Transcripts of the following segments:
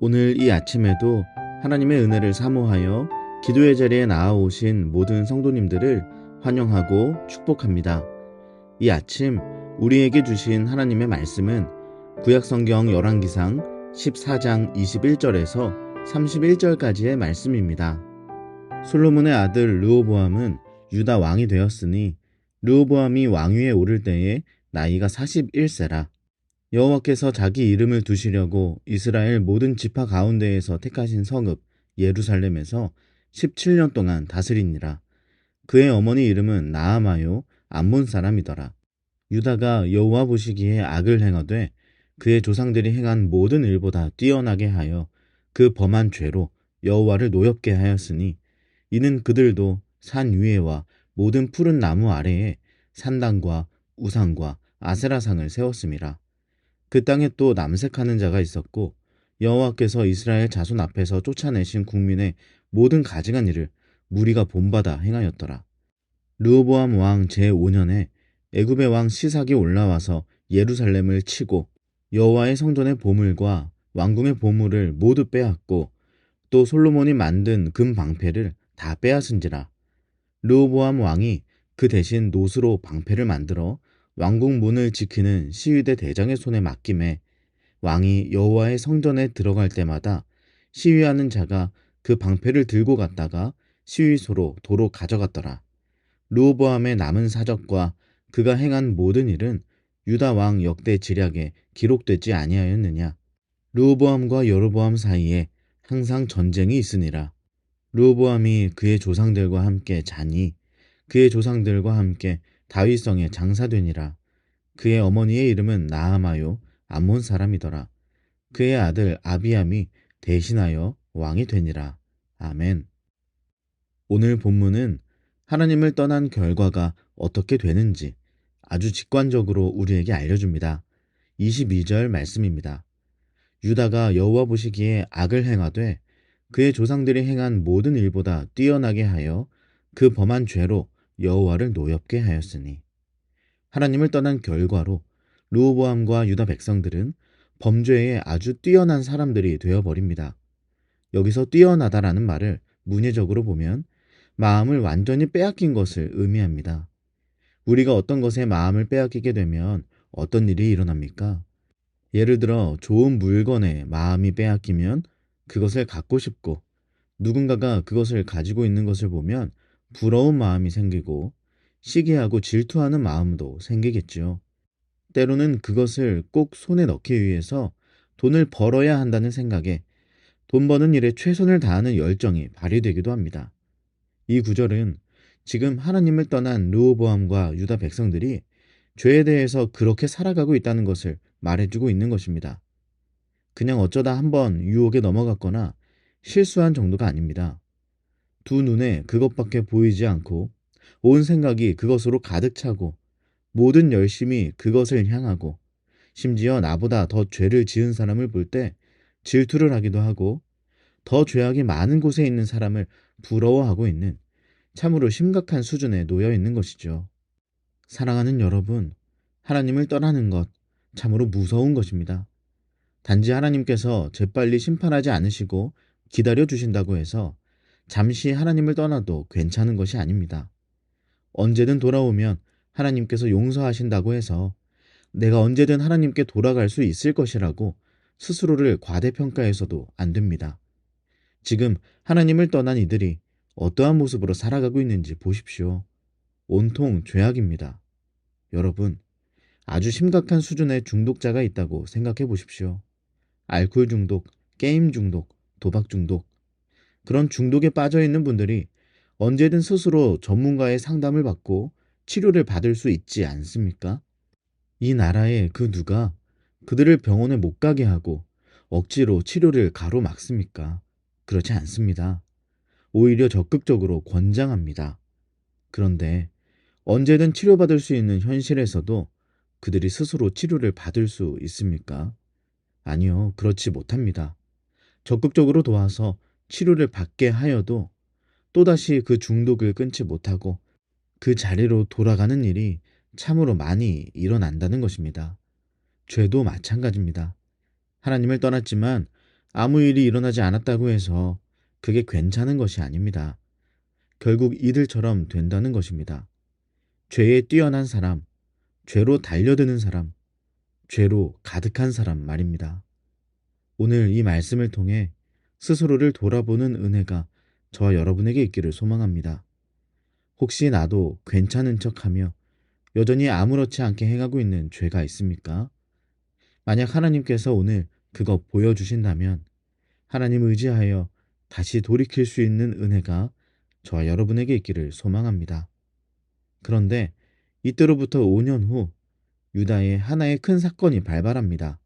오늘 이 아침에도 하나님의 은혜를 사모하여 기도의 자리에 나아오신 모든 성도님들을 환영하고 축복합니다. 이 아침 우리에게 주신 하나님의 말씀은 구약성경 열왕기상 14장 21절에서 31절까지의 말씀입니다. 솔로몬의 아들 르호보암은 유다 왕이 되었으니 르호보암이 왕위에 오를 때에 나이가 41세라. 여호와께서 자기 이름을 두시려고 이스라엘 모든 지파 가운데에서 택하신 성읍 예루살렘에서 17년 동안 다스리니라. 그의 어머니 이름은 나아마요 암몬 사람이더라. 유다가 여호와 보시기에 악을 행하되 그의 조상들이 행한 모든 일보다 뛰어나게 하여 그 범한 죄로 여호와를 노엽게 하였으니 이는 그들도 산 위에와 모든 푸른 나무 아래에 산당과 우상과 아세라상을 세웠음이라. 그 땅에 또 남색하는 자가 있었고 여호와께서 이스라엘 자손 앞에서 쫓아내신 국민의 모든 가증한 일을 무리가 본받아 행하였더라. 르호보암 왕 제5년에 애굽의 왕 시삭이 올라와서 예루살렘을 치고 여호와의 성전의 보물과 왕궁의 보물을 모두 빼앗고 또 솔로몬이 만든 금 방패를 다 빼앗은지라. 르호보암 왕이 그 대신 노스로 방패를 만들어 왕궁 문을 지키는 시위대 대장의 손에 맡김에 왕이 여호와의 성전에 들어갈 때마다 시위하는 자가 그 방패를 들고 갔다가 시위소로 도로 가져갔더라. 르호보암의 남은 사적과 그가 행한 모든 일은 유다 왕 역대 지략에 기록되지 아니하였느냐. 르호보암과 여로보암 사이에 항상 전쟁이 있으니라. 르호보암이 그의 조상들과 함께 자니 그의 조상들과 함께 다윗성에 장사되니라. 그의 어머니의 이름은 나아마요 암몬 사람이더라. 그의 아들 아비암이 대신하여 왕이 되니라. 아멘. 오늘 본문은 하나님을 떠난 결과가 어떻게 되는지 아주 직관적으로 우리에게 알려줍니다. 22절 말씀입니다. 유다가 여호와 보시기에 악을 행하되 그의 조상들이 행한 모든 일보다 뛰어나게 하여 그 범한 죄로 여호와를 노엽게 하였으니. 하나님을 떠난 결과로 르호보암과 유다 백성들은 범죄에 아주 뛰어난 사람들이 되어버립니다. 여기서 뛰어나다라는 말을 문예적으로 보면 마음을 완전히 빼앗긴 것을 의미합니다. 우리가 어떤 것에 마음을 빼앗기게 되면 어떤 일이 일어납니까? 예를 들어 좋은 물건에 마음이 빼앗기면 그것을 갖고 싶고 누군가가 그것을 가지고 있는 것을 보면 부러운 마음이 생기고 시기하고 질투하는 마음도 생기겠지요. 때로는 그것을 꼭 손에 넣기 위해서 돈을 벌어야 한다는 생각에 돈 버는 일에 최선을 다하는 열정이 발휘되기도 합니다. 이 구절은 지금 하나님을 떠난 르호보암과 유다 백성들이 죄에 대해서 그렇게 살아가고 있다는 것을 말해주고 있는 것입니다. 그냥 어쩌다 한번 유혹에 넘어갔거나 실수한 정도가 아닙니다. 두 눈에 그것밖에 보이지 않고 온 생각이 그것으로 가득 차고 모든 열심이 그것을 향하고 심지어 나보다 더 죄를 지은 사람을 볼 때 질투를 하기도 하고 더 죄악이 많은 곳에 있는 사람을 부러워하고 있는 참으로 심각한 수준에 놓여 있는 것이죠. 사랑하는 여러분, 하나님을 떠나는 것 참으로 무서운 것입니다. 단지 하나님께서 재빨리 심판하지 않으시고 기다려 주신다고 해서 잠시 하나님을 떠나도 괜찮은 것이 아닙니다. 언제든 돌아오면 하나님께서 용서하신다고 해서 내가 언제든 하나님께 돌아갈 수 있을 것이라고 스스로를 과대평가해서도 안 됩니다. 지금 하나님을 떠난 이들이 어떠한 모습으로 살아가고 있는지 보십시오. 온통 죄악입니다. 여러분, 아주 심각한 수준의 중독자가 있다고 생각해 보십시오. 알코올 중독, 게임 중독, 도박 중독. 그런 중독에 빠져 있는 분들이 언제든 스스로 전문가의 상담을 받고 치료를 받을 수 있지 않습니까? 이 나라의 그 누가 그들을 병원에 못 가게 하고 억지로 치료를 가로막습니까? 그렇지 않습니다. 오히려 적극적으로 권장합니다. 그런데 언제든 치료받을 수 있는 현실에서도 그들이 스스로 치료를 받을 수 있습니까? 아니요, 그렇지 못합니다. 적극적으로 도와서 치료를 받게 하여도 또다시 그 중독을 끊지 못하고 그 자리로 돌아가는 일이 참으로 많이 일어난다는 것입니다. 죄도 마찬가지입니다. 하나님을 떠났지만 아무 일이 일어나지 않았다고 해서 그게 괜찮은 것이 아닙니다. 결국 이들처럼 된다는 것입니다. 죄에 뛰어난 사람, 죄로 달려드는 사람, 죄로 가득한 사람 말입니다. 오늘 이 말씀을 통해 스스로를 돌아보는 은혜가 저와 여러분에게 있기를 소망합니다. 혹시 나도 괜찮은 척하며 여전히 아무렇지 않게 행하고 있는 죄가 있습니까? 만약 하나님께서 오늘 그거 보여주신다면 하나님 의지하여 다시 돌이킬 수 있는 은혜가 저와 여러분에게 있기를 소망합니다. 그런데 이때로부터 5년 후 유다에 하나의 큰 사건이 발발합니다.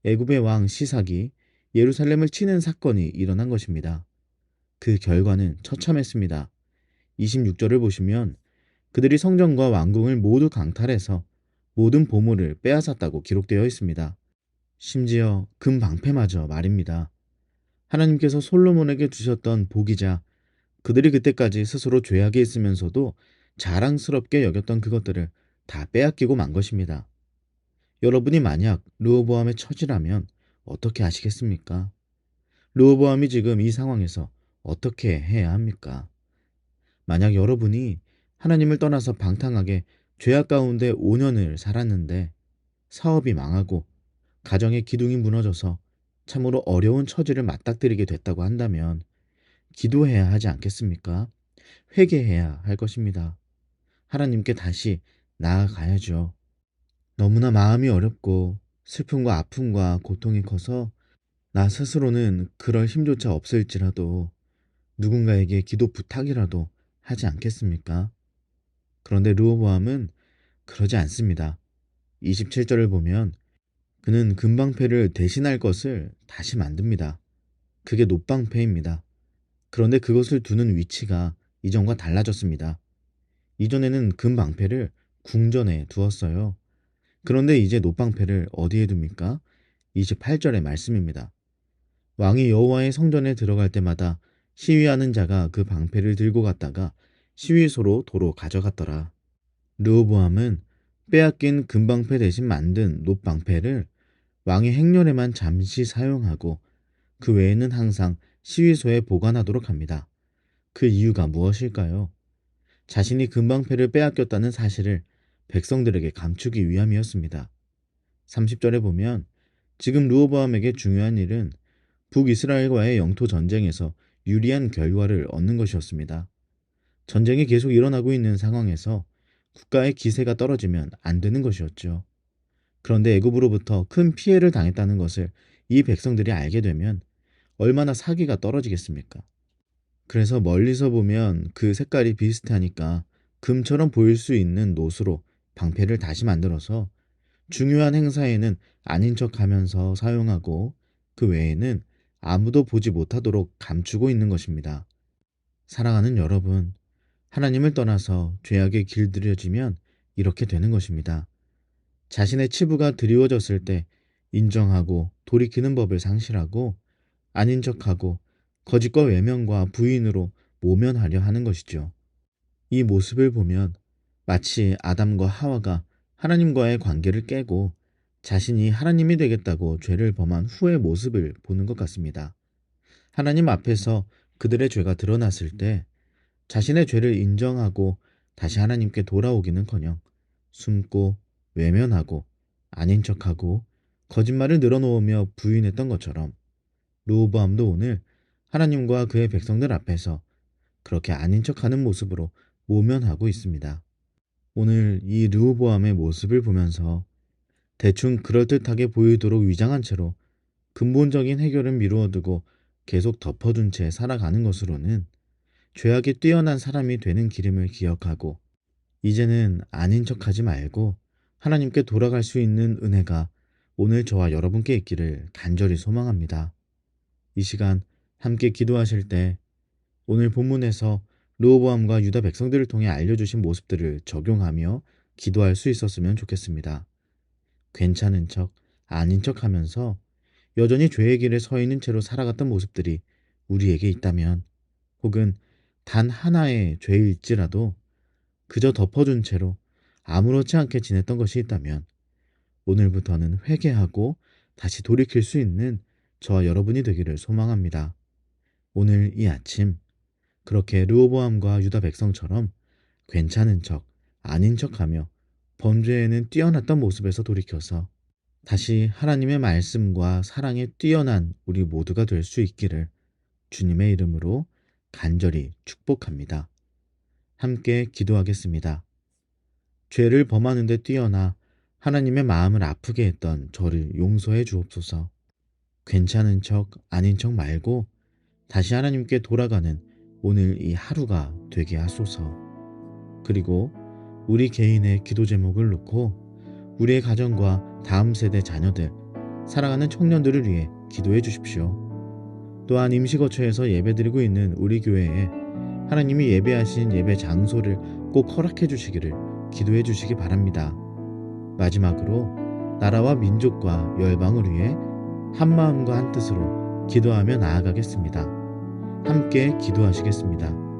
애굽의 왕 시삭이 예루살렘을 치는 사건이 일어난 것입니다. 그 결과는 처참했습니다. 26절을 보시면 그들이 성전과 왕궁을 모두 강탈해서 모든 보물을 빼앗았다고 기록되어 있습니다. 심지어 금 방패마저 말입니다. 하나님께서 솔로몬에게 주셨던 복이자 그들이 그때까지 스스로 죄악에 있으면서도 자랑스럽게 여겼던 그것들을 다 빼앗기고 만 것입니다. 여러분이 만약 르호보암의 처지라면 어떻게 하시겠습니까? 르호보암이 지금 이 상황에서 어떻게 해야 합니까? 만약 여러분이 하나님을 떠나서 방탕하게 죄악 가운데 5년을 살았는데 사업이 망하고 가정의 기둥이 무너져서 참으로 어려운 처지를 맞닥뜨리게 됐다고 한다면 기도해야 하지 않겠습니까? 회개해야 할 것입니다. 하나님께 다시 나아가야죠. 너무나 마음이 어렵고 슬픔과 아픔과 고통이 커서 나 스스로는 그럴 힘조차 없을지라도 누군가에게 기도 부탁이라도 하지 않겠습니까? 그런데 르호보암은 그러지 않습니다. 27절을 보면 그는 금방패를 대신할 것을 다시 만듭니다. 그게 놋방패입니다. 그런데 그것을 두는 위치가 이전과 달라졌습니다. 이전에는 금방패를 궁전에 두었어요. 그런데 이제 놋방패를 어디에 둡니까? 28절의 말씀입니다. 왕이 여호와의 성전에 들어갈 때마다 시위하는 자가 그 방패를 들고 갔다가 시위소로 도로 가져갔더라. 르호보암은 빼앗긴 금방패 대신 만든 놋방패를 왕의 행렬에만 잠시 사용하고 그 외에는 항상 시위소에 보관하도록 합니다. 그 이유가 무엇일까요? 자신이 금방패를 빼앗겼다는 사실을 백성들에게 감추기 위함이었습니다. 30절에 보면 지금 르호보암에게 중요한 일은 북이스라엘과의 영토 전쟁에서 유리한 결과를 얻는 것이었습니다. 전쟁이 계속 일어나고 있는 상황에서 국가의 기세가 떨어지면 안 되는 것이었죠. 그런데 애굽으로부터 큰 피해를 당했다는 것을 이 백성들이 알게 되면 얼마나 사기가 떨어지겠습니까? 그래서 멀리서 보면 그 색깔이 비슷하니까 금처럼 보일 수 있는 놋으로 방패를 다시 만들어서 중요한 행사에는 아닌 척 하면서 사용하고 그 외에는 아무도 보지 못하도록 감추고 있는 것입니다. 사랑하는 여러분, 하나님을 떠나서 죄악에 길들여지면 이렇게 되는 것입니다. 자신의 치부가 드리워졌을 때 인정하고 돌이키는 법을 상실하고 아닌 척하고 거짓과 외면과 부인으로 모면하려 하는 것이죠. 이 모습을 보면 마치 아담과 하와가 하나님과의 관계를 깨고 자신이 하나님이 되겠다고 죄를 범한 후의 모습을 보는 것 같습니다. 하나님 앞에서 그들의 죄가 드러났을 때 자신의 죄를 인정하고 다시 하나님께 돌아오기는커녕 숨고 외면하고 아닌 척하고 거짓말을 늘어놓으며 부인했던 것처럼 르호보암도 오늘 하나님과 그의 백성들 앞에서 그렇게 아닌 척하는 모습으로 모면하고 있습니다. 오늘 이 르호보암의 모습을 보면서 대충 그럴듯하게 보이도록 위장한 채로 근본적인 해결은 미루어두고 계속 덮어둔 채 살아가는 것으로는 죄악에 뛰어난 사람이 되는 기름을 기억하고 이제는 아닌 척하지 말고 하나님께 돌아갈 수 있는 은혜가 오늘 저와 여러분께 있기를 간절히 소망합니다. 이 시간 함께 기도하실 때 오늘 본문에서 르호보암과 유다 백성들을 통해 알려주신 모습들을 적용하며 기도할 수 있었으면 좋겠습니다. 괜찮은 척, 아닌 척 하면서 여전히 죄의 길에 서 있는 채로 살아갔던 모습들이 우리에게 있다면 혹은 단 하나의 죄일지라도 그저 덮어둔 채로 아무렇지 않게 지냈던 것이 있다면 오늘부터는 회개하고 다시 돌이킬 수 있는 저와 여러분이 되기를 소망합니다. 오늘 이 아침 그렇게 르호보암과 유다 백성처럼 괜찮은 척, 아닌 척하며 범죄에는 뛰어났던 모습에서 돌이켜서 다시 하나님의 말씀과 사랑에 뛰어난 우리 모두가 될 수 있기를 주님의 이름으로 간절히 축복합니다. 함께 기도하겠습니다. 죄를 범하는 데 뛰어나 하나님의 마음을 아프게 했던 저를 용서해 주옵소서. 괜찮은 척, 아닌 척 말고 다시 하나님께 돌아가는 오늘 이 하루가 되게 하소서. 그리고 우리 개인의 기도 제목을 놓고 우리의 가정과 다음 세대 자녀들, 사랑하는 청년들을 위해 기도해 주십시오. 또한 임시거처에서 예배드리고 있는 우리 교회에 하나님이 예배하신 예배 장소를 꼭 허락해 주시기를 기도해 주시기 바랍니다. 마지막으로 나라와 민족과 열방을 위해 한마음과 한뜻으로 기도하며 나아가겠습니다. 함께 기도하시겠습니다.